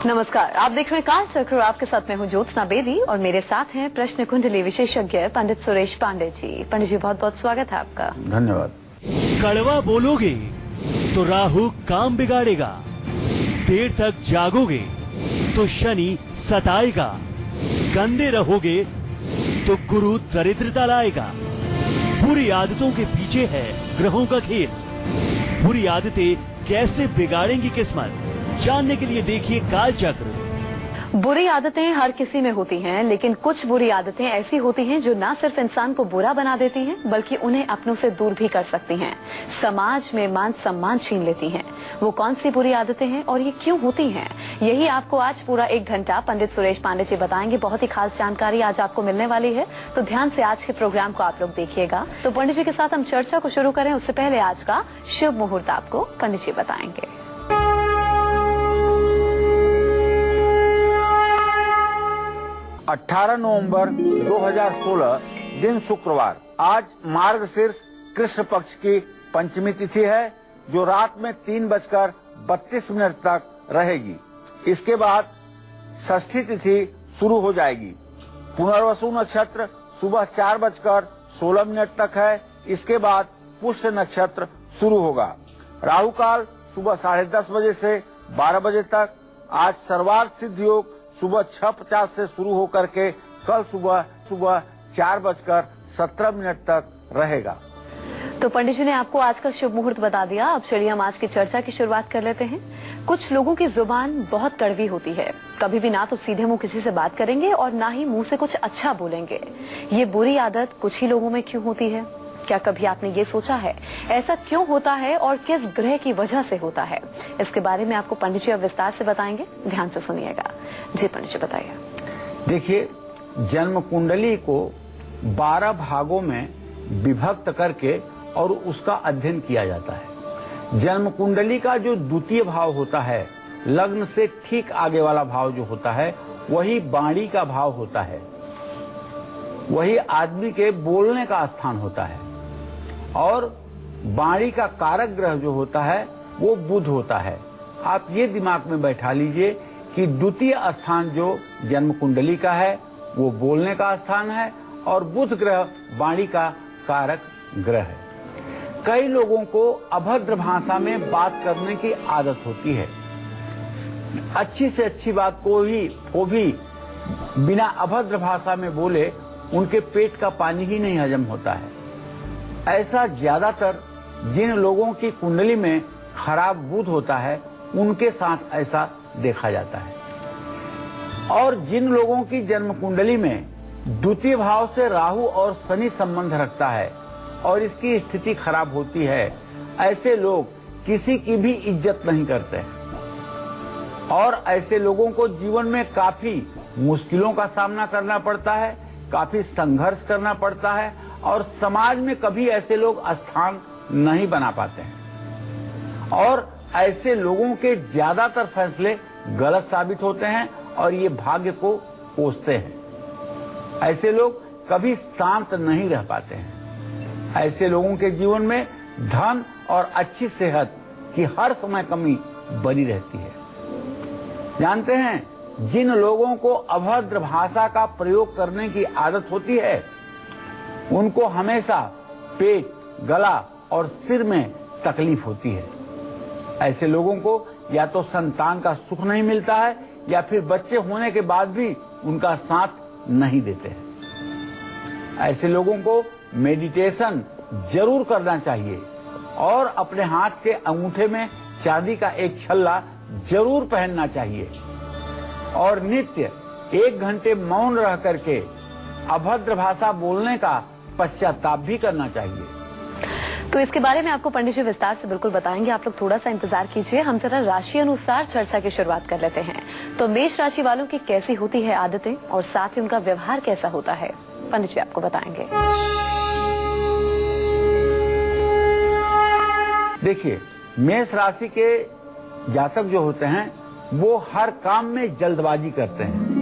नमस्कार, आप देख रहे हैं काल चक्र। आपके साथ मैं हूं ज्योत्सना बेदी और मेरे साथ हैं प्रश्न कुंडली विशेषज्ञ पंडित सुरेश पांडे जी। पंडित जी, बहुत बहुत स्वागत है आपका। धन्यवाद। कड़वा बोलोगे तो राहु काम बिगाड़ेगा, देर तक जागोगे तो शनि सताएगा, गंदे रहोगे तो गुरु दरिद्रता लाएगा। बुरी आदतों के पीछे है ग्रहों का खेल। बुरी आदतें कैसे बिगाड़ेंगी किस्मत, जानने के लिए देखिए काल चक्र। बुरी आदतें हर किसी में होती हैं, लेकिन कुछ बुरी आदतें ऐसी होती हैं जो न सिर्फ इंसान को बुरा बना देती हैं, बल्कि उन्हें अपनों से दूर भी कर सकती हैं, समाज में मान सम्मान छीन लेती हैं। वो कौन सी बुरी आदतें हैं और ये क्यों होती हैं, यही आपको आज पूरा 1 घंटा पंडित सुरेश पांडे जी बताएंगे। बहुत ही खास जानकारी आज आपको मिलने वाली है, तो ध्यान से आज के प्रोग्राम को आप लोग देखिएगा। तो पंडित जी के साथ हम चर्चा को शुरू करें उससे पहले आज का शुभ मुहूर्त आपको पंडित जी बताएंगे। 18 नवंबर 2016 दिन शुक्रवार। आज मार्गशीर्ष कृष्ण पक्ष की पंचमी तिथि है, जो रात में 3:32 तक रहेगी। इसके बाद षष्ठी तिथि शुरू हो जाएगी। पुनर्वसु नक्षत्र सुबह 4:16 तक है। इसके बाद पुष्य नक्षत्र शुरू होगा। राहु काल सुबह 10:30 बजे से 12 बजे तक। आज सर्वार्थ सिद्ध योग सुबह 6:50 से शुरू होकर के कल सुबह 4:17 तक रहेगा। तो पंडित जी ने आपको आज का शुभ मुहूर्त बता दिया। अब चलिए हम आज की चर्चा की शुरुआत कर लेते हैं। कुछ लोगों की जुबान बहुत कड़वी होती है, कभी भी ना तो सीधे मुंह किसी से बात करेंगे और ना ही मुंह से कुछ अच्छा बोलेंगे। ये बुरी आदत कुछ ही लोगों में क्यों होती है? क्या कभी आपने ये सोचा है ऐसा क्यों होता है और किस ग्रह की वजह से होता है? इसके बारे में आपको पंडित जी अब विस्तार से बताएंगे, ध्यान से सुनिएगा। जी पंडित जी बताइए। देखिए, जन्म कुंडली को 12 भागों में विभक्त करके और उसका अध्ययन किया जाता है। जन्म कुंडली का जो द्वितीय भाव होता है, लग्न से ठीक आगे वाला भाव जो होता है, वही वाणी का भाव होता है, वही आदमी के बोलने का स्थान होता है। और वाणी का कारक ग्रह जो होता है वो बुध होता है। आप ये दिमाग में बैठा लीजिए कि द्वितीय स्थान जो जन्म कुंडली का है वो बोलने का स्थान है और बुध ग्रह वाणी का कारक ग्रह है। कई लोगों को अभद्र भाषा में बात करने की आदत होती है। अच्छी से अच्छी बात को भी बिना अभद्र भाषा में बोले उनके पेट का पानी ही नहीं हजम होता है। ऐसा ज्यादातर जिन लोगों की कुंडली में खराब बुध होता है उनके साथ ऐसा देखा जाता है। और जिन लोगों की जन्म कुंडली में द्वितीय भाव से राहु और शनि संबंध रखता है और इसकी स्थिति खराब होती है, ऐसे लोग किसी की भी इज्जत नहीं करते हैं और ऐसे लोगों को जीवन में काफी मुश्किलों का सामना करना पड़ता है, काफी संघर्ष करना पड़ता है और समाज में कभी ऐसे लोग स्थान नहीं बना पाते हैं। और ऐसे लोगों के ज्यादातर फैसले गलत साबित होते हैं और ये भाग्य को कोसते हैं। ऐसे लोग कभी शांत नहीं रह पाते हैं। ऐसे लोगों के जीवन में धन और अच्छी सेहत की हर समय कमी बनी रहती है। जानते हैं, जिन लोगों को अभद्र भाषा का प्रयोग करने की आदत होती है उनको हमेशा पेट, गला और सिर में तकलीफ होती है। ऐसे लोगों को या तो संतान का सुख नहीं मिलता है या फिर बच्चे होने के बाद भी उनका साथ नहीं देते हैं। ऐसे लोगों को मेडिटेशन जरूर करना चाहिए और अपने हाथ के अंगूठे में चांदी का एक छल्ला जरूर पहनना चाहिए और नित्य 1 घंटे मौन रह करके अभद्र भाषा बोलने का पश्चाताप भी करना चाहिए। तो इसके बारे में आपको पंडित जी विस्तार से बिल्कुल बताएंगे। आप लोग थोड़ा सा इंतजार कीजिए, हम जरा राशि अनुसार चर्चा की शुरुआत कर लेते हैं। तो मेष राशि वालों की कैसी होती है आदतें और साथ ही उनका व्यवहार कैसा होता है, पंडित जी आपको बताएंगे। देखिए, मेष राशि के जातक जो होते हैं वो हर काम में जल्दबाजी करते हैं।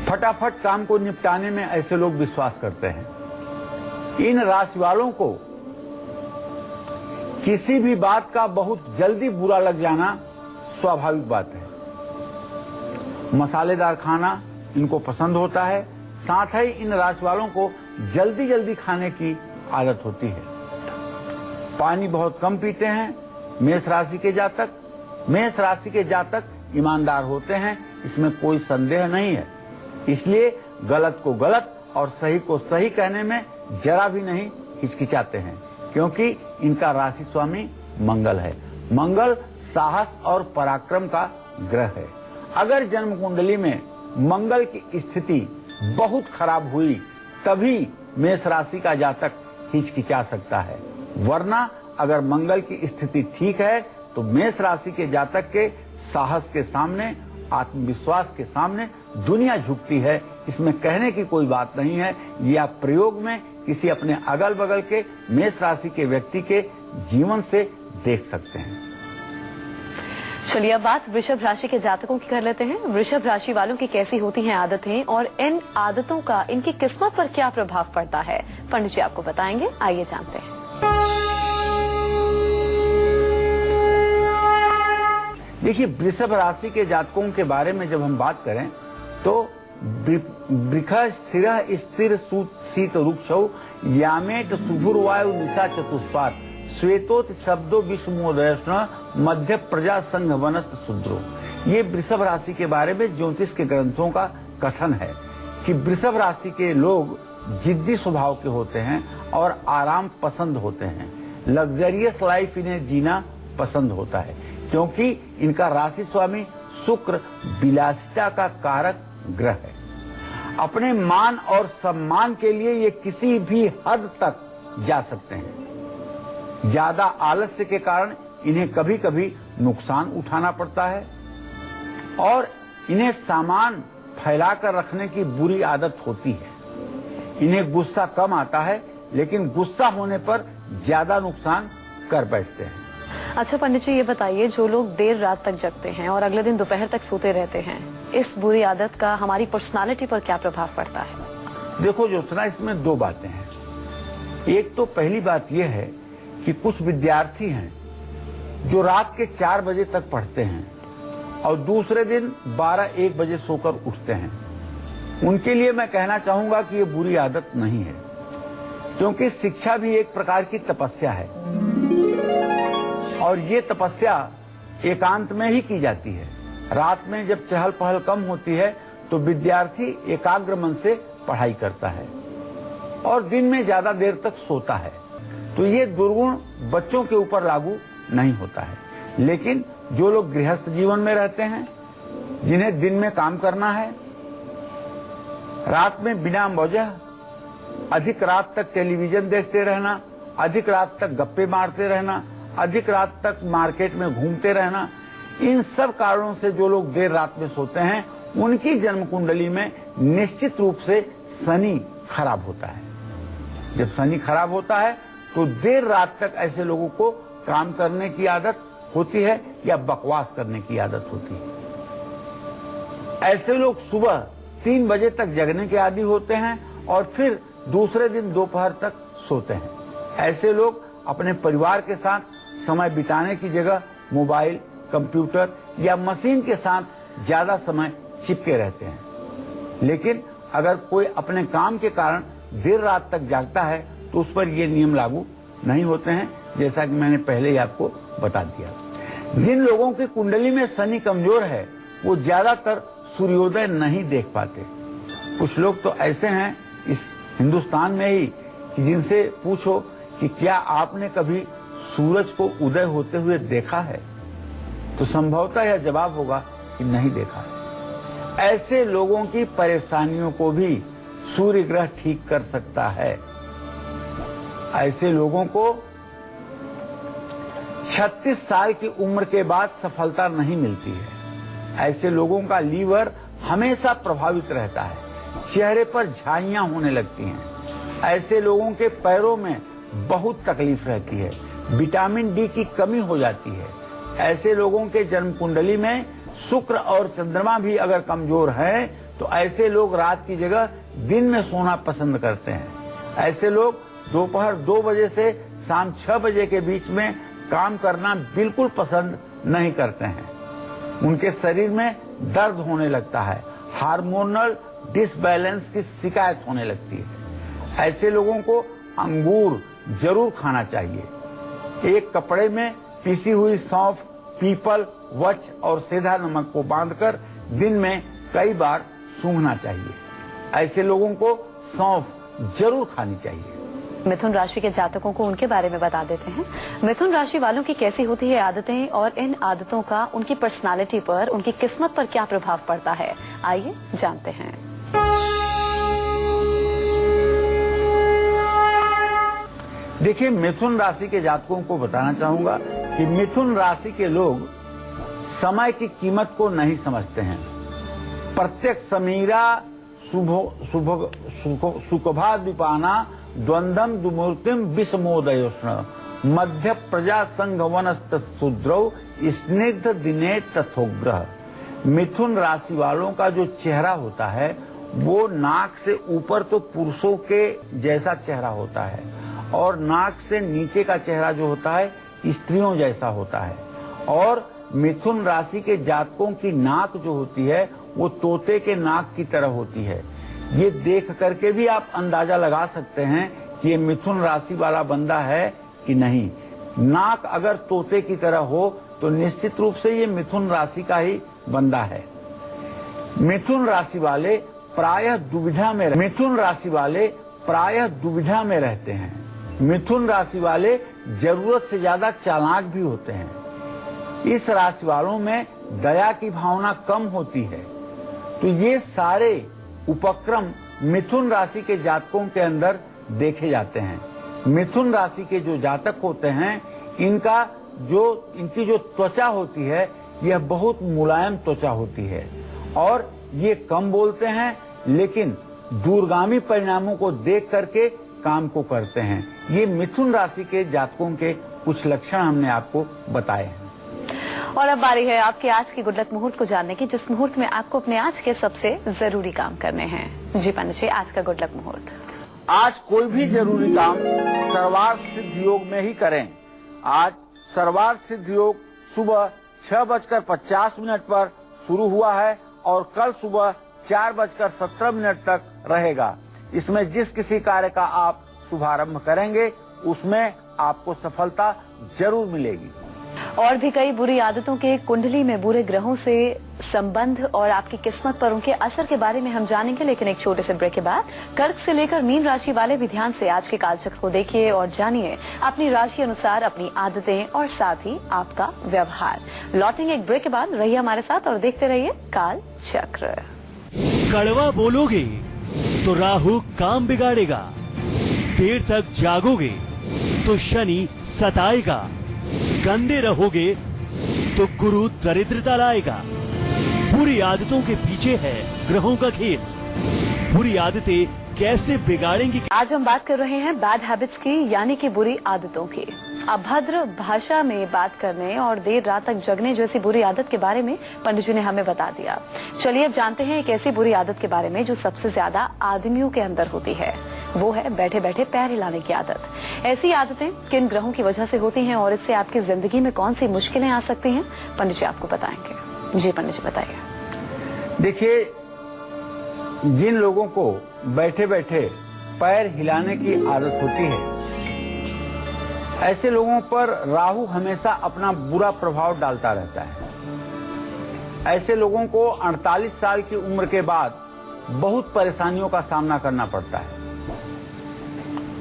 फटाफट काम को निपटाने में ऐसे लोग विश्वास करते हैं। इन राशि वालों को किसी भी बात का बहुत जल्दी बुरा लग जाना स्वाभाविक बात है। मसालेदार खाना इनको पसंद होता है, साथ ही इन राशि वालों को जल्दी जल्दी खाने की आदत होती है। पानी बहुत कम पीते हैं मेष राशि के जातक। मेष राशि के जातक ईमानदार होते हैं, इसमें कोई संदेह नहीं है। इसलिए गलत को गलत और सही को सही कहने में जरा भी नहीं हिचकिचाते हैं, क्योंकि इनका राशि स्वामी मंगल है। मंगल साहस और पराक्रम का ग्रह है। अगर जन्म कुंडली में मंगल की स्थिति बहुत खराब हुई तभी मेष राशि का जातक हिचकिचा सकता है, वरना अगर मंगल की स्थिति ठीक है तो मेष राशि के जातक के साहस के सामने, आत्मविश्वास के सामने दुनिया झुकती है। इसमें कहने की कोई बात नहीं है। ये आप प्रयोग में किसी अपने अगल बगल के मेष राशि के व्यक्ति के जीवन से देख सकते हैं। चलिए अब बात वृषभ राशि के जातकों की कर लेते हैं। वृषभ राशि वालों की कैसी होती हैं आदतें और इन आदतों का इनकी किस्मत पर क्या प्रभाव पड़ता है, पंडित जी आपको बताएंगे। आइए जानते हैं। देखिए, वृषभ राशि के जातकों के बारे में जब हम बात करें तो वृक्ष स्थिर स्थिर शीत रुक्षौ यामेट शुभुर्वायु निशा चतुष्पाद श्वेतोत शब्दों विश्वमोदयष्ण मध्य प्रजा संघ वनस्थ शूद्रो। ये वृषभ राशि के बारे में ज्योतिष के ग्रंथों का कथन है कि वृषभ राशि के लोग जिद्दी स्वभाव के होते हैं और आराम पसंद होते हैं। लग्जरियस लाइफ इन्हें जीना पसंद होता है, क्योंकि इनका राशि स्वामी शुक्र विलासिता का कारक ग्रह है। अपने मान और सम्मान के लिए ये किसी भी हद तक जा सकते हैं। ज्यादा आलस्य के कारण इन्हें कभी कभी नुकसान उठाना पड़ता है और इन्हें सामान फैलाकर रखने की बुरी आदत होती है। इन्हें गुस्सा कम आता है, लेकिन गुस्सा होने पर ज्यादा नुकसान कर बैठते हैं। अच्छा पंडित जी, ये बताइए, जो लोग देर रात तक जगते हैं और अगले दिन दोपहर तक सोते रहते हैं, इस बुरी आदत का हमारी पर्सनालिटी पर क्या प्रभाव पड़ता है? देखो ज्योत्सना, इसमें दो बातें हैं। एक तो पहली बात यह है कि कुछ विद्यार्थी हैं जो रात के 4 बजे तक पढ़ते हैं और दूसरे दिन 12-1 बजे सोकर उठते हैं। उनके लिए मैं कहना चाहूंगा कि ये बुरी आदत नहीं है, क्योंकि शिक्षा भी एक प्रकार की तपस्या है और ये तपस्या एकांत में ही की जाती है। रात में जब चहल पहल कम होती है तो विद्यार्थी एकाग्र मन से पढ़ाई करता है और दिन में ज्यादा देर तक सोता है। तो ये दुर्गुण बच्चों के ऊपर लागू नहीं होता है, लेकिन जो लोग गृहस्थ जीवन में रहते हैं, जिन्हें दिन में काम करना है, रात में बिना वजह अधिक रात तक टेलीविजन देखते रहना, अधिक रात तक गप्पे मारते रहना, अधिक रात तक मार्केट में घूमते रहना, इन सब कारणों से जो लोग देर रात में सोते हैं, उनकी जन्म कुंडली में निश्चित रूप से शनि खराब होता है। जब शनि खराब होता है तो देर रात तक ऐसे लोगों को काम करने की आदत होती है या बकवास करने की आदत होती है। ऐसे लोग सुबह 3 बजे तक जगने के आदी होते हैं और फिर दूसरे दिन दोपहर तक सोते हैं। ऐसे लोग अपने परिवार के साथ समय बिताने की जगह मोबाइल, कंप्यूटर या मशीन के साथ ज्यादा समय चिपके रहते हैं। लेकिन अगर कोई अपने काम के कारण देर रात तक जागता है तो उस पर ये नियम लागू नहीं होते हैं, जैसा कि मैंने पहले ही आपको बता दिया। जिन लोगों की कुंडली में शनि कमजोर है वो ज्यादातर सूर्योदय नहीं देख पाते। कुछ लोग तो ऐसे हैं इस हिंदुस्तान में ही कि जिनसे पूछो कि क्या आपने कभी सूरज को उदय होते हुए देखा है, तो संभवतः यह जवाब होगा कि नहीं देखा है। ऐसे लोगों की परेशानियों को भी सूर्य ग्रह ठीक कर सकता है। ऐसे लोगों को 36 साल की उम्र के बाद सफलता नहीं मिलती है। ऐसे लोगों का लीवर हमेशा प्रभावित रहता है, चेहरे पर झाइयां होने लगती हैं। ऐसे लोगों के पैरों में बहुत तकलीफ रहती है, विटामिन डी की कमी हो जाती है। ऐसे लोगों के जन्म कुंडली में शुक्र और चंद्रमा भी अगर कमजोर है तो ऐसे लोग रात की जगह दिन में सोना पसंद करते हैं। ऐसे लोग दोपहर 2 बजे से शाम 6 बजे के बीच में काम करना बिल्कुल पसंद नहीं करते हैं। उनके शरीर में दर्द होने लगता है, हार्मोनल डिसबैलेंस की शिकायत होने लगती है। ऐसे लोगों को अंगूर जरूर खाना चाहिए। एक कपड़े में पीसी हुई सौंफ, पीपल, वच और सेंधा नमक को बांधकर दिन में कई बार सूंघना चाहिए। ऐसे लोगों को सौंफ जरूर खानी चाहिए। मिथुन राशि के जातकों को उनके बारे में बता देते हैं। मिथुन राशि वालों की कैसी होती है आदतें और इन आदतों का उनकी पर्सनालिटी पर, उनकी किस्मत पर क्या प्रभाव पड़ता है, आइए जानते हैं। देखिए, मिथुन राशि के जातकों को बताना चाहूंगा कि मिथुन राशि के लोग समय की कीमत को नहीं समझते हैं। प्रत्येक समीरा सुखभा द्विपाना द्वंद्वम दुमूर्तिम विषमोदयोष्ण मध्य प्रजा संघवनस्त शूद्रौ स्निग्ध दिने तथोग्रह। मिथुन राशि वालों का जो चेहरा होता है वो नाक से ऊपर तो पुरुषों के जैसा चेहरा होता है और नाक से नीचे का चेहरा जो होता है स्त्रियों जैसा होता है। और मिथुन राशि के जातकों की नाक जो होती है वो तोते के नाक की तरह होती है। ये देख करके भी आप अंदाजा लगा सकते हैं कि ये मिथुन राशि वाला बंदा है कि नहीं। नाक अगर तोते की तरह हो तो निश्चित रूप से ये मिथुन राशि का ही बंदा है। मिथुन राशि वाले प्रायः दुविधा में रहते हैं। मिथुन राशि वाले जरूरत से ज्यादा चालाक भी होते हैं। इस राशि वालों में दया की भावना कम होती है। तो ये सारे उपक्रम मिथुन राशि के जातकों के अंदर देखे जाते हैं। मिथुन राशि के जो जातक होते हैं इनकी जो त्वचा होती है यह बहुत मुलायम त्वचा होती है और ये कम बोलते हैं लेकिन दूरगामी परिणामों को देख करके काम को करते हैं। ये मिथुन राशि के जातकों के कुछ लक्षण हमने आपको बताए हैं। और अब बारी है आपके आज के गुड लक मुहूर्त को जानने की, जिस मुहूर्त में आपको अपने आज के सबसे जरूरी काम करने हैं। जी पंडित जी, आज का गुड लक मुहूर्त। आज कोई भी जरूरी काम सर्वार्थ सिद्ध योग में ही करें। आज सर्वार्थ सिद्ध योग सुबह 6:50 पर शुरू हुआ है और कल सुबह 4:17 तक रहेगा। इसमें जिस किसी कार्य का आप शुभारंभ करेंगे उसमें आपको सफलता जरूर मिलेगी। और भी कई बुरी आदतों के कुंडली में बुरे ग्रहों से संबंध और आपकी किस्मत पर उनके असर के बारे में हम जानेंगे, लेकिन एक छोटे से ब्रेक के बाद कर्क से लेकर मीन राशि वाले भी ध्यान से आज के कालचक्र को देखिए और जानिए अपनी राशि अनुसार अपनी आदतें और साथ ही आपका व्यवहार। लौटेंगे एक ब्रेक के बाद, रहिए हमारे साथ और देखते रहिए काल चक्र। कड़वा बोलोगे तो राहु काम बिगाड़ेगा, देर तक जागोगे तो शनि सताएगा, गंदे रहोगे तो गुरु दरिद्रता लाएगा। बुरी आदतों के पीछे है ग्रहों का खेल। बुरी आदतें कैसे बिगाड़ेंगी? आज हम बात कर रहे हैं बैड हैबिट्स की, यानी कि बुरी आदतों की। अभद्र भाषा में बात करने और देर रात तक जगने जैसी बुरी आदत के बारे में पंडित जी ने हमें बता दिया। चलिए अब जानते हैं एक ऐसी बुरी आदत के बारे में जो सबसे ज्यादा आदमियों के अंदर होती है। वो है बैठे बैठे पैर हिलाने की आदत। ऐसी आदतें किन ग्रहों की वजह से होती हैं और इससे आपकी जिंदगी में कौन सी मुश्किलें आ सकती हैं, पंडित जी आपको बताएंगे। जी पंडित जी बताइए। देखिए, जिन लोगों को बैठे बैठे पैर हिलाने की आदत होती है ऐसे लोगों पर राहु हमेशा अपना बुरा प्रभाव डालता रहता है। ऐसे लोगों को 48 साल की उम्र के बाद बहुत परेशानियों का सामना करना पड़ता है।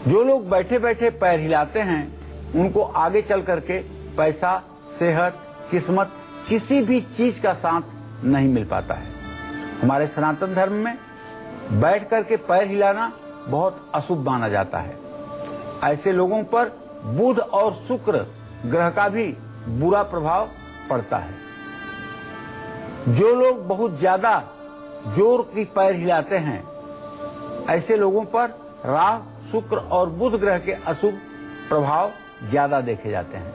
जो लोग बैठे बैठे पैर हिलाते हैं उनको आगे चल करके पैसा, सेहत, किस्मत किसी भी चीज का साथ नहीं मिल पाता है। हमारे सनातन धर्म में बैठ करके पैर हिलाना बहुत अशुभ माना जाता है। ऐसे लोगों पर बुध और शुक्र ग्रह का भी बुरा प्रभाव पड़ता है। जो लोग बहुत ज्यादा जोर की पैर हिलाते हैं ऐसे लोगों पर राहु, शुक्र और बुध ग्रह के अशुभ प्रभाव ज्यादा देखे जाते हैं।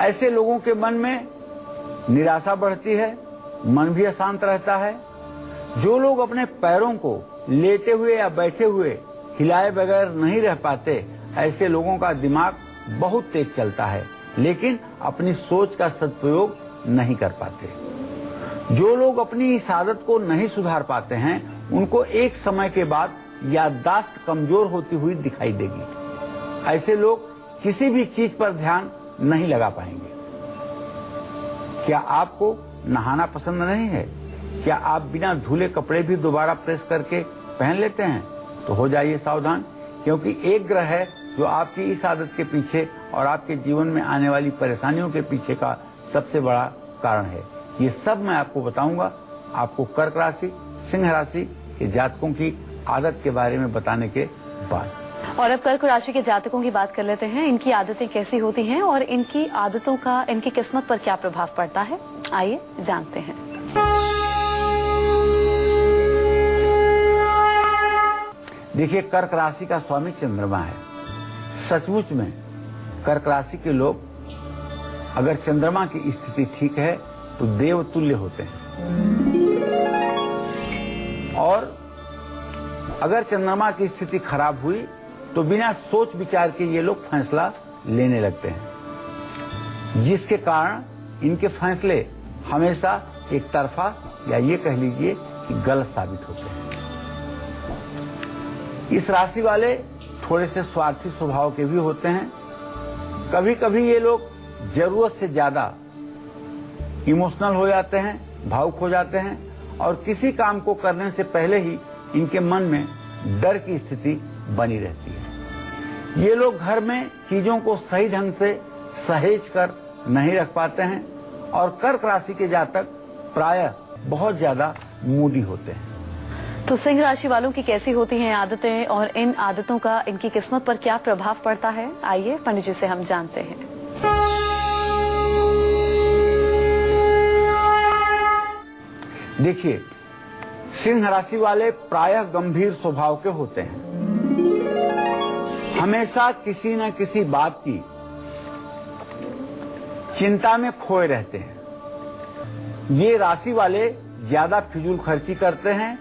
ऐसे लोगों के मन में निराशा बढ़ती है, मन भी अशांत रहता है। जो लोग अपने पैरों को लेटे हुए या बैठे हुए हिलाए बगैर नहीं रह पाते ऐसे लोगों का दिमाग बहुत तेज चलता है, लेकिन अपनी सोच का सदुपयोग नहीं कर पाते। जो लोग अपनी इस आदत को नहीं सुधार पाते हैं उनको एक समय के बाद याददाश्त कमजोर होती हुई दिखाई देगी। ऐसे लोग किसी भी चीज पर ध्यान नहीं लगा पाएंगे। क्या आपको नहाना पसंद नहीं है? क्या आप बिना धुले कपड़े भी दोबारा प्रेस करके पहन लेते हैं? तो हो जाइए सावधान, क्योंकि एक ग्रह है जो आपकी इस आदत के पीछे और आपके जीवन में आने वाली परेशानियों के पीछे का सबसे बड़ा कारण है। ये सब मैं आपको बताऊंगा, आपको कर्क राशि, सिंह राशि के जातकों की आदत के बारे में बताने के बाद। और अब कर्क राशि के जातकों की बात कर लेते हैं। इनकी आदतें कैसी होती हैं और इनकी आदतों का इनकी किस्मत पर क्या प्रभाव पड़ता है, आइए जानते हैं। देखिए, कर्क राशि का स्वामी चंद्रमा है। सचमुच में कर्क राशि के लोग अगर चंद्रमा की स्थिति ठीक है तो देवतुल्य होते हैं, और अगर चंद्रमा की स्थिति खराब हुई तो बिना सोच विचार के ये लोग फैसला लेने लगते हैं, जिसके कारण इनके फैसले हमेशा एक तरफा या ये कह लीजिए कि गलत साबित होते हैं। इस राशि वाले थोड़े से स्वार्थी स्वभाव के भी होते हैं। कभी कभी ये लोग जरूरत से ज्यादा इमोशनल हो जाते हैं, भावुक हो जाते हैं, और किसी काम को करने से पहले ही इनके मन में डर की स्थिति बनी रहती है। ये लोग घर में चीजों को सही ढंग से सहेज कर नहीं रख पाते हैं, और कर्क राशि के जातक प्रायः बहुत ज्यादा मूडी होते हैं। तो सिंह राशि वालों की कैसी होती हैं आदतें और इन आदतों का इनकी किस्मत पर क्या प्रभाव पड़ता है, आइए पंडित जी से हम जानते हैं। देखिए, सिंह राशि वाले प्रायः गंभीर स्वभाव के होते हैं। हमेशा किसी न किसी बात की चिंता में खोए रहते हैं। ये राशि वाले ज्यादा फिजूल खर्ची करते हैं,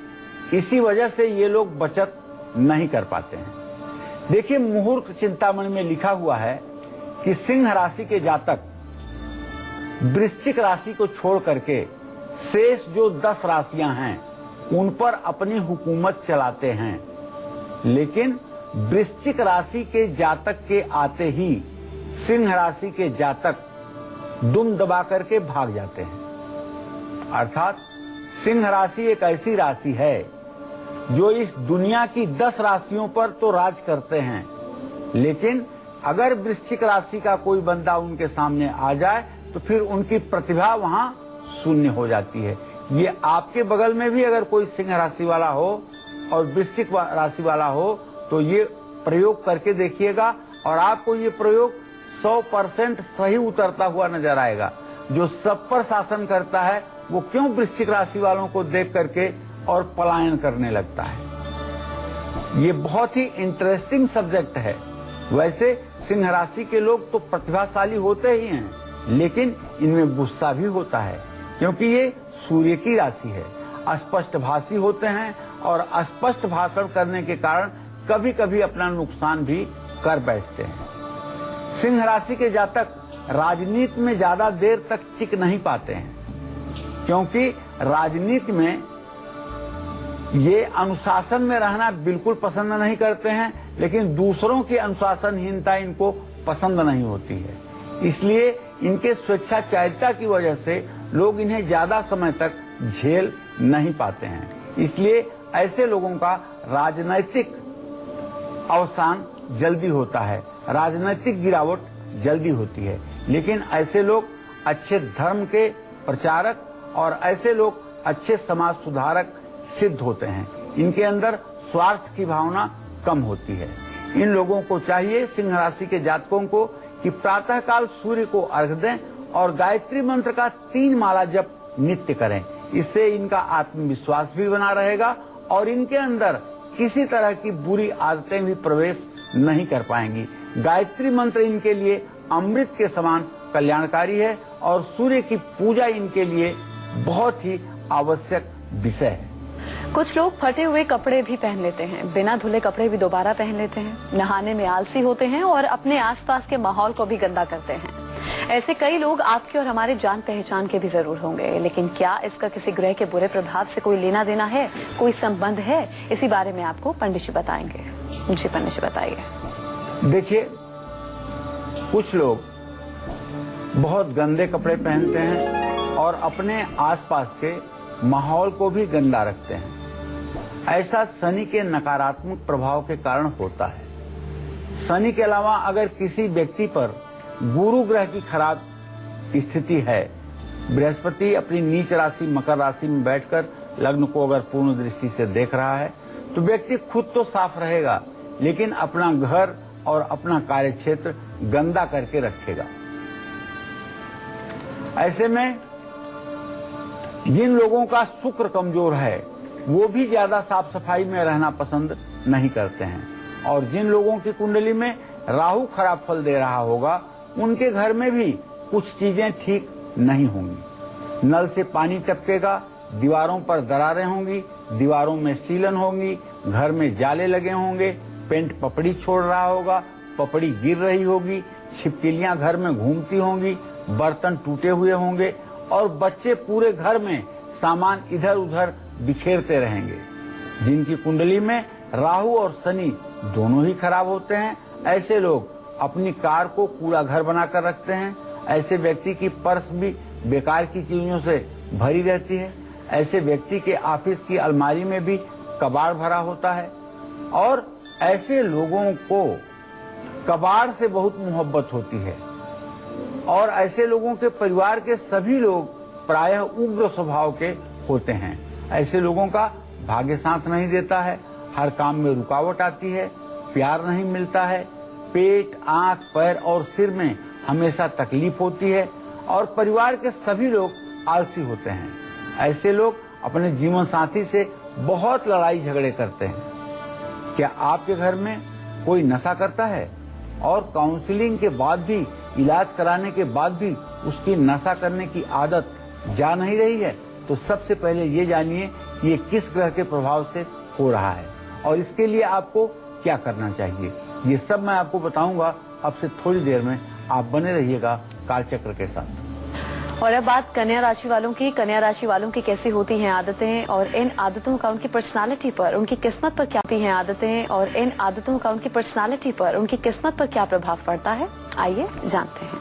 इसी वजह से ये लोग बचत नहीं कर पाते हैं। देखिए, मुहूर्त चिंतामणि में लिखा हुआ है कि सिंह राशि के जातक वृश्चिक राशि को छोड़ करके शेष जो 10 राशियां हैं उन पर अपनी हुकूमत चलाते हैं, लेकिन वृश्चिक राशि के जातक के आते ही सिंह राशि के जातक दुम दबा करके भाग जाते हैं। अर्थात सिंह राशि एक ऐसी राशि है जो इस दुनिया की 10 राशियों पर तो राज करते हैं, लेकिन अगर वृश्चिक राशि का कोई बंदा उनके सामने आ जाए तो फिर उनकी प्रतिभा वहां शून्य हो जाती है। ये आपके बगल में भी अगर कोई सिंह राशि वाला हो और वृश्चिक राशि वाला हो तो ये प्रयोग करके देखिएगा, और आपको ये प्रयोग 100% सही उतरता हुआ नजर आएगा। जो सब पर शासन करता है वो क्यों वृश्चिक राशि वालों को देख करके और पलायन करने लगता है। ये बहुत ही इंटरेस्टिंग सब्जेक्ट है। वैसे सिंह राशि के लोग तो प्रतिभाशाली होते ही हैं, लेकिन इनमें गुस्सा भी होता है, क्योंकि ये सूर्य की राशि है। अस्पष्टभाषी होते हैं और अस्पष्ट भाषण करने के कारण कभी कभी अपना नुकसान भी कर बैठते हैं। सिंह राशि के जातक राजनीति में ज्यादा देर तक टिक नहीं पाते हैं, क्योंकि राजनीति में ये अनुशासन में रहना बिल्कुल पसंद नहीं करते हैं, लेकिन दूसरों की अनुशासनहीनता इनको पसंद नहीं होती है। इसलिए इनके स्वेच्छाचारिता की वजह से लोग इन्हें ज्यादा समय तक झेल नहीं पाते हैं। इसलिए ऐसे लोगों का राजनैतिक अवसान जल्दी होता है, राजनैतिक गिरावट जल्दी होती है। लेकिन ऐसे लोग अच्छे धर्म के प्रचारक और ऐसे लोग अच्छे समाज सुधारक सिद्ध होते हैं। इनके अंदर स्वार्थ की भावना कम होती है। इन लोगों को चाहिए, सिंह राशि के जातकों को, कि प्रातःकाल सूर्य को अर्घ दें और गायत्री मंत्र का 3 माला जप नित्य करें। इससे इनका आत्मविश्वास भी बना रहेगा और इनके अंदर किसी तरह की बुरी आदतें भी प्रवेश नहीं कर पाएंगी। गायत्री मंत्र इनके लिए अमृत के समान कल्याणकारी है और सूर्य की पूजा इनके लिए बहुत ही आवश्यक विषय है। कुछ लोग फटे हुए कपड़े भी पहन लेते हैं, बिना धुले कपड़े भी दोबारा पहन लेते हैं, नहाने में आलसी होते हैं और अपने आसपास के माहौल को भी गंदा करते हैं। ऐसे कई लोग आपके और हमारे जान पहचान के भी जरूर होंगे, लेकिन क्या इसका किसी ग्रह के बुरे प्रभाव से कोई लेना देना है, कोई संबंध है? इसी बारे में आपको पंडित जी बताएंगे। जी पंडित जी बताइए। देखिए, कुछ लोग बहुत गंदे कपड़े पहनते हैं और अपने आसपास के माहौल को भी गंदा रखते हैं। ऐसा शनि के नकारात्मक प्रभाव के कारण होता है। शनि के अलावा अगर किसी व्यक्ति पर गुरु ग्रह की खराब स्थिति है, बृहस्पति अपनी नीच राशि मकर राशि में बैठकर लग्न को अगर पूर्ण दृष्टि से देख रहा है, तो व्यक्ति खुद तो साफ रहेगा, लेकिन अपना घर और अपना कार्य क्षेत्र गंदा करके रखेगा। ऐसे में जिन लोगों का शुक्र कमजोर है, वो भी ज्यादा साफ सफाई में रहना पसंद नहीं करते हैं, और जिन लोगों की कुंडली में राहु खराब फल दे रहा होगा, उनके घर में भी कुछ चीजें ठीक नहीं होंगी। नल से पानी टपकेगा, दीवारों पर दरारें होंगी, दीवारों में सीलन होंगी, घर में जाले लगे होंगे, पेंट पपड़ी छोड़ रहा होगा, पपड़ी गिर रही होगी, छिपकलियां घर में घूमती होंगी, बर्तन टूटे हुए होंगे और बच्चे पूरे घर में सामान इधर उधर बिखेरते रहेंगे। जिनकी कुंडली में राहु और शनि दोनों ही खराब होते हैं, ऐसे लोग अपनी कार को कूड़ा घर बनाकर रखते हैं। ऐसे व्यक्ति की पर्स भी बेकार की चीजों से भरी रहती है। ऐसे व्यक्ति के ऑफिस की अलमारी में भी कबाड़ भरा होता है, और ऐसे लोगों को कबाड़ से बहुत मोहब्बत होती है। और ऐसे लोगों के परिवार के सभी लोग प्रायः उग्र स्वभाव के होते हैं। ऐसे लोगों का भाग्य साथ नहीं देता है, हर काम में रुकावट आती है, प्यार नहीं मिलता है, पेट, आंख, पैर और सिर में हमेशा तकलीफ होती है, और परिवार के सभी लोग आलसी होते हैं। ऐसे लोग अपने जीवन साथी से बहुत लड़ाई झगड़े करते हैं। क्या आपके घर में कोई नशा करता है और काउंसलिंग के बाद भी, इलाज कराने के बाद भी उसकी नशा करने की आदत जा नहीं रही है? तो सबसे पहले ये जानिए कि ये किस ग्रह के प्रभाव से हो रहा है और इसके लिए आपको क्या करना चाहिए। ये सब मैं आपको बताऊंगा अब से थोड़ी देर में। आप बने रहिएगा कालचक्र के साथ। और अब बात कन्या राशि वालों की। कन्या राशि वालों की कैसी होती हैं आदतें, और इन आदतों का उनकी पर्सनालिटी पर, उनकी किस्मत पर क्या होती हैं आदतें, और इन आदतों का उनकी पर्सनालिटी पर, उनकी किस्मत पर क्या प्रभाव पड़ता है, आइए जानते हैं।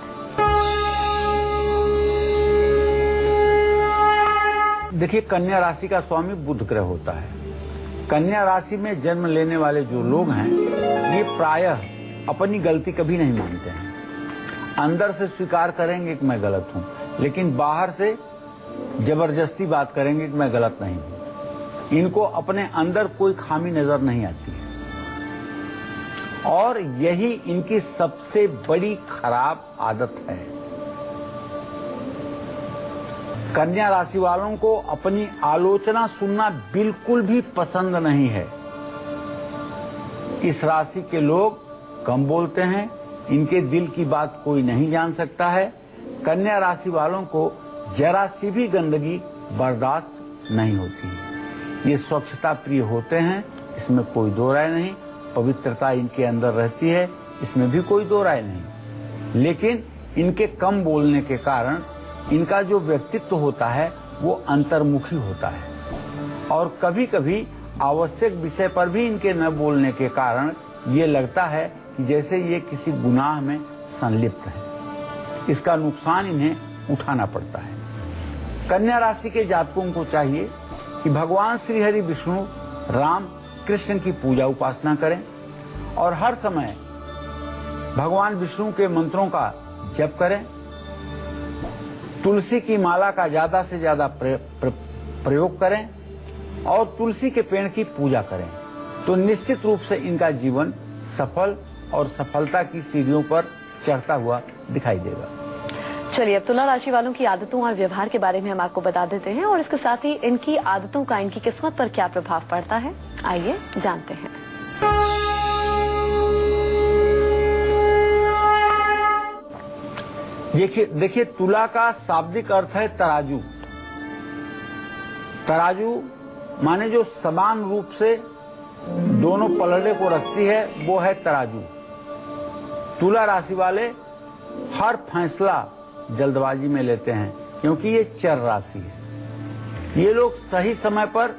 देखिए, कन्या राशि का स्वामी बुध ग्रह होता है। कन्या राशि में जन्म लेने वाले जो लोग हैं, ये प्रायः अपनी गलती कभी नहीं मानते हैं। अंदर से स्वीकार करेंगे कि मैं गलत हूं, लेकिन बाहर से जबरदस्ती बात करेंगे कि मैं गलत नहीं हूं। इनको अपने अंदर कोई खामी नजर नहीं आती है, और यही इनकी सबसे बड़ी खराब आदत है। कन्या राशि वालों को अपनी आलोचना सुनना बिल्कुल भी पसंद नहीं है। इस राशि के लोग कम बोलते हैं, इनके दिल की बात कोई नहीं जान सकता है। कन्या राशि वालों को जरा सी भी गंदगी बर्दाश्त नहीं होती है। ये स्वच्छता प्रिय होते हैं, इसमें कोई दो राय नहीं। पवित्रता इनके अंदर रहती है, इसमें भी कोई दो राय नहीं। लेकिन इनके कम बोलने के कारण इनका जो व्यक्तित्व होता है वो अंतर्मुखी होता है, और कभी कभी आवश्यक विषय पर भी इनके न बोलने के कारण ये लगता है कि जैसे ये किसी गुनाह में संलिप्त है। इसका नुकसान इन्हें उठाना पड़ता है। कन्या राशि के जातकों को चाहिए कि भगवान श्री हरि विष्णु राम कृष्ण की पूजा उपासना करें, और हर समय भगवान विष्णु के मंत्रों का जप करें। तुलसी की माला का ज्यादा से ज्यादा प्रयोग करें, और तुलसी के पेड़ की पूजा करें, तो निश्चित रूप से इनका जीवन सफल और सफलता की सीढ़ियों पर चढ़ता हुआ दिखाई देगा। चलिए, अब तुला राशि वालों की आदतों और व्यवहार के बारे में हम आपको बता देते हैं, और इसके साथ ही इनकी आदतों का इनकी किस्मत पर क्या प्रभाव पड़ता है, आइए जानते हैं। देखिए, तुला का शाब्दिक अर्थ है तराजू। तराजू माने जो समान रूप से दोनों पलड़े को रखती है, वो है तराजू। तुला राशि वाले हर फैसला जल्दबाजी में लेते हैं, क्योंकि ये चर राशि है। ये लोग सही समय पर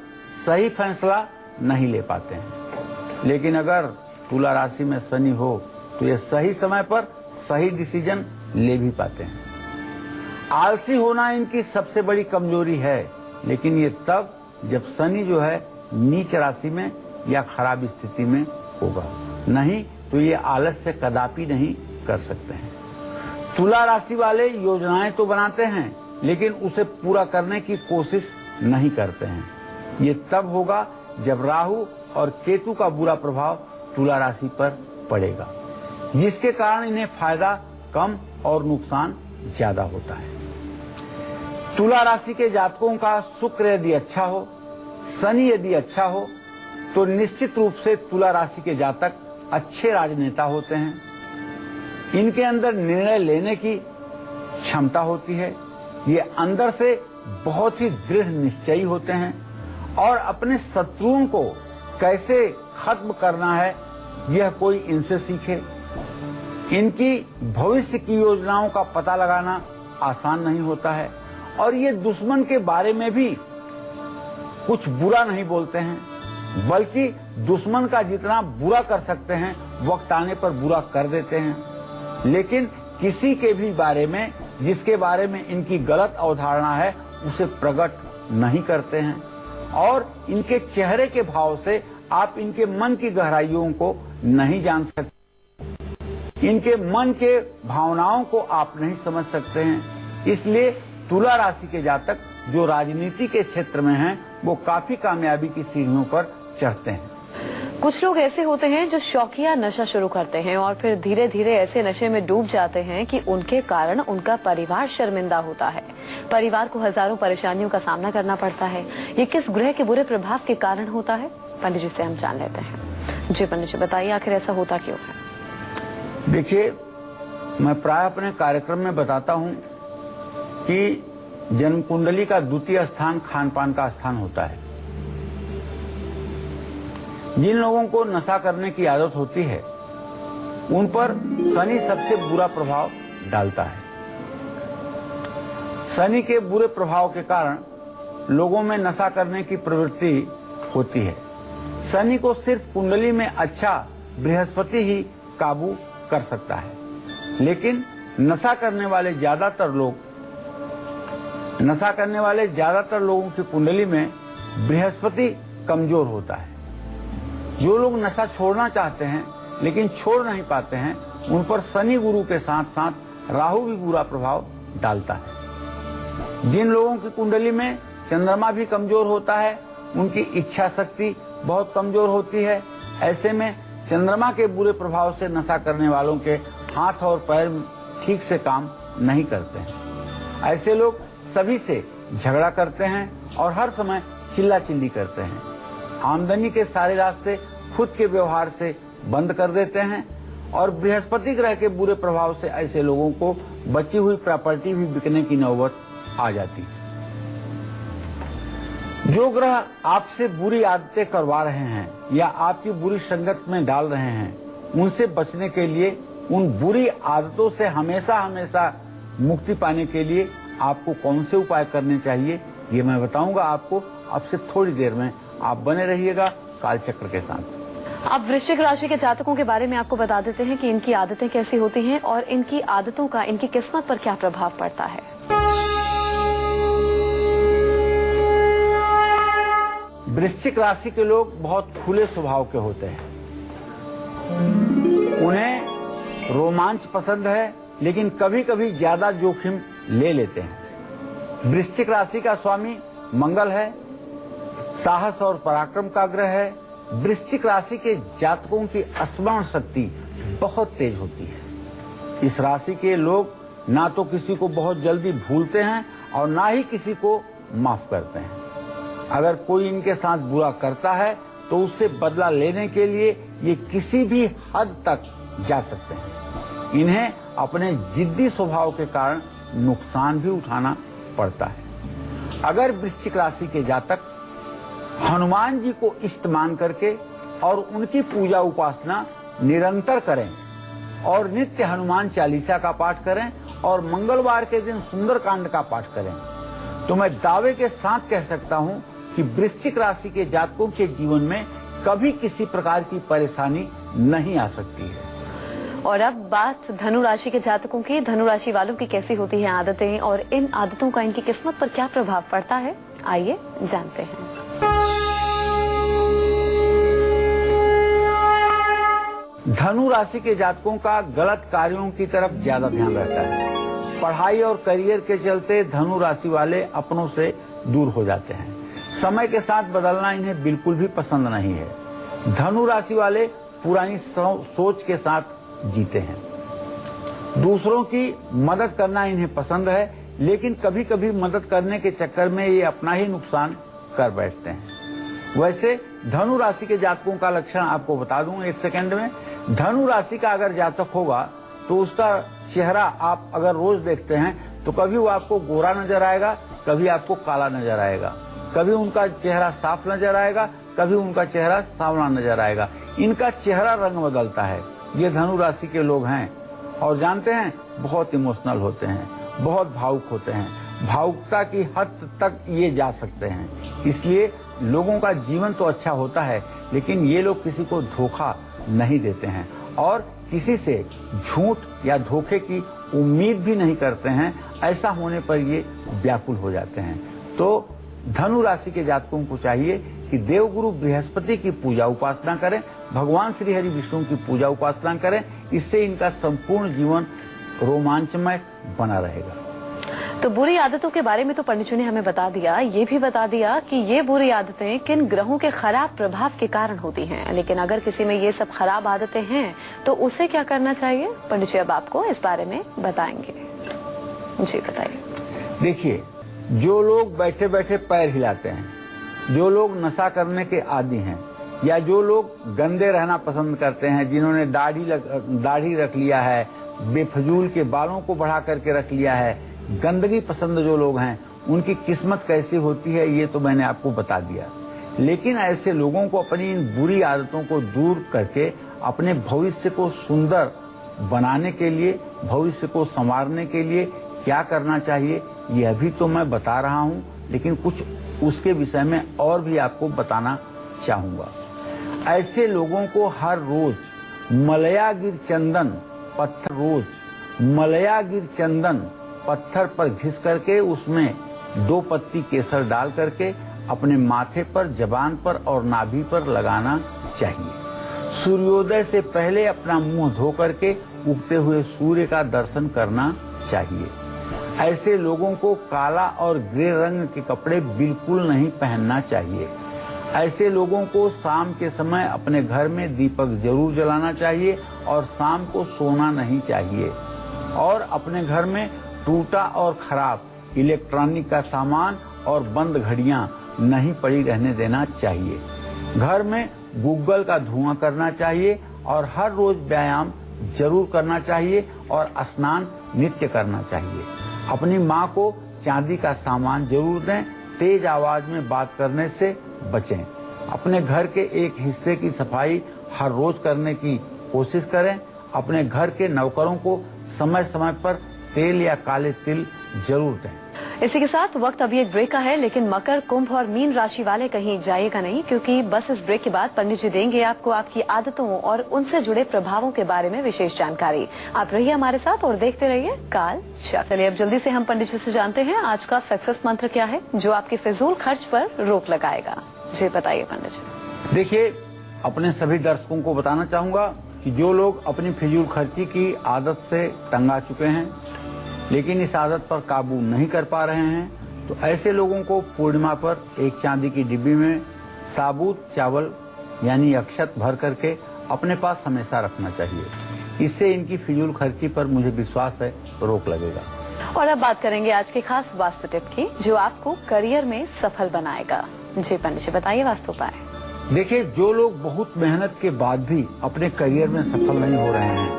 सही फैसला नहीं ले पाते हैं। लेकिन अगर तुला राशि में शनि हो तो ये सही समय पर सही डिसीजन ले भी पाते हैं। आलसी होना इनकी सबसे बड़ी कमजोरी है, लेकिन ये तब जब शनि जो है नीच राशि में या खराब स्थिति में होगा, नहीं तो ये आलस्य कदापि नहीं कर सकते हैं। तुला राशि वाले योजनाएं तो बनाते हैं, लेकिन उसे पूरा करने की कोशिश नहीं करते हैं। ये तब होगा जब राहु और केतु का बुरा प्रभाव तुला राशि पर पड़ेगा, जिसके कारण इन्हें फायदा कम और नुकसान ज्यादा होता है। तुला राशि के जातकों का शुक्र यदि अच्छा हो, शनि यदि अच्छा हो, तो निश्चित रूप से तुला राशि के जातक अच्छे राजनेता होते हैं। इनके अंदर निर्णय लेने की क्षमता होती है। ये अंदर से बहुत ही दृढ़ निश्चयी होते हैं और अपने शत्रुओं को कैसे खत्म करना है यह कोई इनसे सीखे। इनकी भविष्य की योजनाओं का पता लगाना आसान नहीं होता है और ये दुश्मन के बारे में भी कुछ बुरा नहीं बोलते हैं, बल्कि दुश्मन का जितना बुरा कर सकते हैं वक्त आने पर बुरा कर देते हैं। लेकिन किसी के भी बारे में जिसके बारे में इनकी गलत अवधारणा है उसे प्रकट नहीं करते हैं और इनके चेहरे के भाव से आप इनके मन की गहराइयों को नहीं जान सकते। इनके मन के भावनाओं को आप नहीं समझ सकते हैं। इसलिए तुला राशि के जातक जो राजनीति के क्षेत्र में हैं वो काफी कामयाबी की सीढ़ियों पर चढ़ते हैं। कुछ लोग ऐसे होते हैं जो शौकिया नशा शुरू करते हैं और फिर धीरे धीरे ऐसे नशे में डूब जाते हैं कि उनके कारण उनका परिवार शर्मिंदा होता है। परिवार को हजारों परेशानियों का सामना करना पड़ता है। ये किस ग्रह के बुरे प्रभाव के कारण होता है, पंडित जी से हम जान लेते हैं। जी पंडित जी बताइए, आखिर ऐसा होता क्यों है? देखिए, मैं प्राय अपने कार्यक्रम में बताता हूँ कि जन्म कुंडली का द्वितीय स्थान खान पान का स्थान होता है। जिन लोगों को नशा करने की आदत होती है उन पर शनि सबसे बुरा प्रभाव डालता है। शनि के बुरे प्रभाव के कारण लोगों में नशा करने की प्रवृत्ति होती है। शनि को सिर्फ कुंडली में अच्छा बृहस्पति ही काबू कर सकता है, लेकिन नशा करने वाले ज्यादातर लोगों की कुंडली में बृहस्पति कमजोर होता है। जो लोग नशा छोड़ना चाहते हैं लेकिन छोड़ नहीं पाते हैं, उन पर शनि गुरु के साथ साथ राहु भी बुरा प्रभाव डालता है। जिन लोगों की कुंडली में चंद्रमा भी कमजोर होता है, उनकी इच्छा शक्ति बहुत कमजोर होती है। ऐसे में चंद्रमा के बुरे प्रभाव से नशा करने वालों के हाथ और पैर ठीक से काम नहीं करते हैं। ऐसे लोग सभी से झगड़ा करते हैं और हर समय चिल्ला-चिल्ली करते हैं। आमदनी के सारे रास्ते खुद के व्यवहार से बंद कर देते हैं और बृहस्पति ग्रह के बुरे प्रभाव से ऐसे लोगों को बची हुई प्रॉपर्टी भी बिकने की नौबत आ जाती है। जो ग्रह आपसे बुरी आदतें करवा रहे हैं या आपकी बुरी संगत में डाल रहे हैं, उनसे बचने के लिए, उन बुरी आदतों से हमेशा मुक्ति पाने के लिए आपको कौन से उपाय करने चाहिए ये मैं बताऊंगा आपको अब से थोड़ी देर में। आप बने रहिएगा कालचक्र के साथ। अब वृश्चिक राशि के जातकों के बारे में आपको बता देते हैं कि इनकी आदतें कैसी होती हैं और इनकी आदतों का इनकी किस्मत पर क्या प्रभाव पड़ता है। वृश्चिक राशि के लोग बहुत खुले स्वभाव के होते हैं। उन्हें रोमांच पसंद है, लेकिन कभी कभी ज्यादा जोखिम ले लेते हैं। वृश्चिक राशि का स्वामी मंगल है, साहस और पराक्रम का ग्रह है। वृश्चिक राशि के जातकों की स्मरण शक्ति बहुत तेज होती है। इस राशि के लोग ना तो किसी को बहुत जल्दी भूलते हैं और ना ही किसी को माफ करते हैं। अगर कोई इनके साथ बुरा करता है तो उससे बदला लेने के लिए ये किसी भी हद तक जा सकते हैं। इन्हें अपने जिद्दी स्वभाव के कारण नुकसान भी उठाना पड़ता है। अगर वृश्चिक राशि के जातक हनुमान जी को इष्ट मान करके और उनकी पूजा उपासना निरंतर करें और नित्य हनुमान चालीसा का पाठ करें और मंगलवार के दिन सुंदरकांड का पाठ करें, तो मैं दावे के साथ कह सकता हूं कि वृश्चिक राशि के जातकों के जीवन में कभी किसी प्रकार की परेशानी नहीं आ सकती है। और अब बात धनु राशि के जातकों की। धनु राशि वालों की कैसी होती हैं आदतें और इन आदतों का इनकी किस्मत पर क्या प्रभाव पड़ता है, आइए जानते हैं। धनु राशि के जातकों का गलत कार्यों की तरफ ज्यादा ध्यान रहता है। पढ़ाई और करियर के चलते धनु राशि वाले अपनों से दूर हो जाते हैं। समय के साथ बदलना इन्हें बिल्कुल भी पसंद नहीं है। धनु राशि वाले पुरानी सोच के साथ जीते हैं। दूसरों की मदद करना इन्हें पसंद है, लेकिन कभी कभी मदद करने के चक्कर में ये अपना ही नुकसान कर बैठते हैं। वैसे धनु राशि के जातकों का लक्षण आपको बता दूं एक सेकंड में। धनु राशि का अगर जातक होगा तो उसका चेहरा आप अगर रोज देखते हैं तो कभी वो आपको गोरा नजर आएगा, कभी आपको काला नजर आएगा, कभी उनका चेहरा साफ नजर आएगा, कभी उनका चेहरा सांवला नजर आएगा। इनका चेहरा रंग बदलता है। ये धनु राशि के लोग हैं और जानते हैं बहुत इमोशनल होते हैं, बहुत भावुक होते हैं। भावुकता की हद तक ये जा सकते हैं। इसलिए लोगों का जीवन तो अच्छा होता है, लेकिन ये लोग किसी को धोखा नहीं देते हैं और किसी से झूठ या धोखे की उम्मीद भी नहीं करते हैं। ऐसा होने पर ये व्याकुल हो जाते हैं। तो धनु राशि के जातकों को चाहिए कि देवगुरु बृहस्पति की पूजा उपासना करें, भगवान श्री हरि विष्णु की पूजा उपासना करें। इससे इनका संपूर्ण जीवन रोमांचमय बना रहेगा। तो बुरी आदतों के बारे में तो पंडित जी ने हमें बता दिया, ये भी बता दिया कि ये बुरी आदतें किन ग्रहों के खराब प्रभाव के कारण होती हैं। लेकिन अगर किसी में ये सब खराब आदतें हैं तो उसे क्या करना चाहिए, पंडित जी अब आपको इस बारे में बताएंगे। जी बताइए। देखिए, जो लोग बैठे बैठे पैर हिलाते हैं, जो लोग नशा करने के आदी हैं, या जो लोग गंदे रहना पसंद करते हैं, जिन्होंने दाढ़ी रख लिया है, बेफजूल के बालों को बढ़ा करके रख लिया है, गंदगी पसंद जो लोग हैं, उनकी किस्मत कैसी होती है ये तो मैंने आपको बता दिया। लेकिन ऐसे लोगों को अपनी इन बुरी आदतों को दूर करके अपने भविष्य को सुंदर बनाने के लिए, भविष्य को संवारने के लिए क्या करना चाहिए ये अभी तो मैं बता रहा हूँ, लेकिन कुछ उसके विषय में और भी आपको बताना चाहूंगा। ऐसे लोगों को हर रोज मलयागिर चंदन पत्थर पर घिस करके उसमें 2 पत्ती केसर डाल करके अपने माथे पर, जबान पर और नाभि पर लगाना चाहिए। सूर्योदय से पहले अपना मुंह धो करके उगते हुए सूर्य का दर्शन करना चाहिए। ऐसे लोगों को काला और ग्रे रंग के कपड़े बिल्कुल नहीं पहनना चाहिए। ऐसे लोगों को शाम के समय अपने घर में दीपक जरूर जलाना चाहिए और शाम को सोना नहीं चाहिए। और अपने घर में टूटा और खराब इलेक्ट्रॉनिक का सामान और बंद घड़ियां नहीं पड़ी रहने देना चाहिए। घर में गूगल का धुआं करना चाहिए और हर रोज व्यायाम जरूर करना चाहिए और स्नान नित्य करना चाहिए। अपनी माँ को चांदी का सामान जरूर दें। तेज आवाज में बात करने से बचें। अपने घर के एक हिस्से की सफाई हर रोज करने की कोशिश करें। अपने घर के नौकरों को समय समय पर तेल या काले तिल जरूर दें। इसी के साथ वक्त अभी एक ब्रेक का है, लेकिन मकर, कुंभ और मीन राशि वाले कहीं जाइएगा नहीं, क्योंकि बस इस ब्रेक के बाद पंडित जी देंगे आपको आपकी आदतों और उनसे जुड़े प्रभावों के बारे में विशेष जानकारी। आप रहिए हमारे साथ और देखते रहिए काल चक्र। चलिए अब जल्दी से हम पंडित जी से जानते हैं आज का सक्सेस मंत्र क्या है जो आपके फिजूल खर्च पर रोक लगाएगा। जी बताइए पंडित जी। देखिए, अपने सभी दर्शकों को बताना चाहूंगा कि जो लोग अपनी फिजूल खर्ची की आदत से तंग आ चुके हैं लेकिन इस आदत पर काबू नहीं कर पा रहे हैं, तो ऐसे लोगों को पूर्णिमा पर एक चांदी की डिब्बी में साबुत चावल यानी अक्षत भर करके अपने पास हमेशा रखना चाहिए। इससे इनकी फिजूल खर्ची पर मुझे विश्वास है रोक लगेगा। और अब बात करेंगे आज के खास वास्तु टिप की जो आपको करियर में सफल बनाएगा। जी पंडित जी बताइए वास्तु उपाय। देखिए, जो लोग बहुत मेहनत के बाद भी अपने करियर में सफल नहीं हो रहे हैं,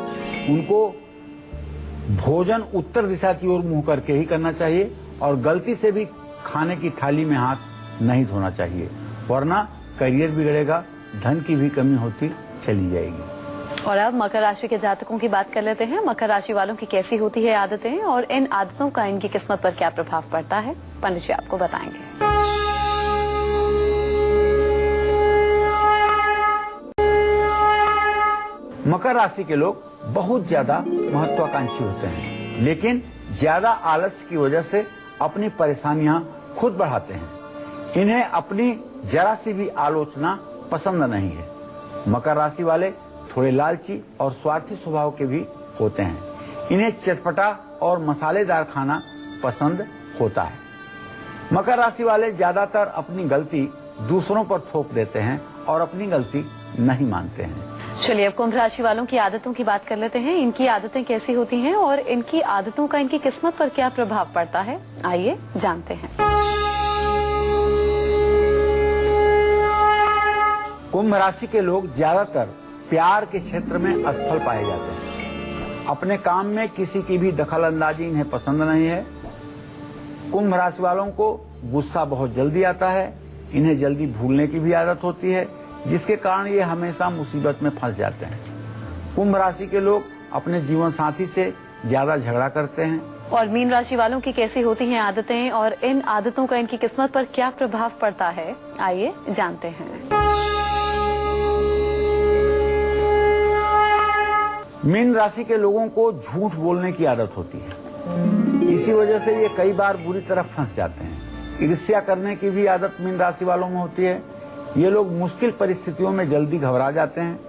उनको भोजन उत्तर दिशा की ओर मुंह करके ही करना चाहिए और गलती से भी खाने की थाली में हाथ नहीं धोना चाहिए, वरना करियर बिगड़ेगा, धन की भी कमी होती चली जाएगी। और अब मकर राशि के जातकों की बात कर लेते हैं। मकर राशि वालों की कैसी होती है आदतें और इन आदतों का इनकी किस्मत पर क्या प्रभाव पड़ता है, पंडित जी आपको बताएंगे। मकर राशि के लोग बहुत ज्यादा महत्वाकांक्षी होते हैं, लेकिन ज्यादा आलस्य की वजह से अपनी परेशानियां खुद बढ़ाते हैं। इन्हें अपनी जरा सी भी आलोचना पसंद नहीं है। मकर राशि वाले थोड़े लालची और स्वार्थी स्वभाव के भी होते हैं। इन्हें चटपटा और मसालेदार खाना पसंद होता है। मकर राशि वाले ज्यादातर अपनी गलती दूसरों पर थोप देते हैं और अपनी गलती नहीं मानते हैं। चलिए अब कुंभ राशि वालों की आदतों की बात कर लेते हैं। इनकी आदतें कैसी होती हैं और इनकी आदतों का इनकी किस्मत पर क्या प्रभाव पड़ता है, आइए जानते हैं। कुंभ राशि के लोग ज्यादातर प्यार के क्षेत्र में असफल पाए जाते हैं। अपने काम में किसी की भी दखल अंदाजी इन्हें पसंद नहीं है। कुंभ राशि वालों को गुस्सा बहुत जल्दी आता है। इन्हें जल्दी भूलने की भी आदत होती है, जिसके कारण ये हमेशा मुसीबत में फंस जाते हैं। कुंभ राशि के लोग अपने जीवन साथी से ज्यादा झगड़ा करते हैं। और मीन राशि वालों की कैसी होती हैं आदतें और इन आदतों का इनकी किस्मत पर क्या प्रभाव पड़ता है, आइए जानते हैं। मीन राशि के लोगों को झूठ बोलने की आदत होती है। इसी वजह से ये कई बार बुरी तरह फंस जाते हैं। ईर्ष्या करने की भी आदत मीन राशि वालों में होती है। ये लोग मुश्किल परिस्थितियों में जल्दी घबरा जाते हैं।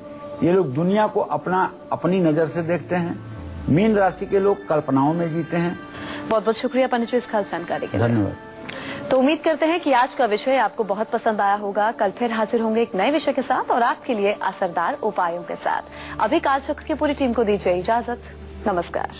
ये लोग दुनिया को अपनी नजर से देखते हैं। मीन राशि के लोग कल्पनाओं में जीते हैं। बहुत बहुत शुक्रिया पंडित जी इस खास जानकारी के लिए। धन्यवाद। तो उम्मीद करते हैं कि आज का विषय आपको बहुत पसंद आया होगा। कल फिर हाजिर होंगे एक नए विषय के साथ और आपके लिए असरदार उपायों के साथ। अभी कालचक्र की पूरी टीम को दीजिए इजाजत। नमस्कार।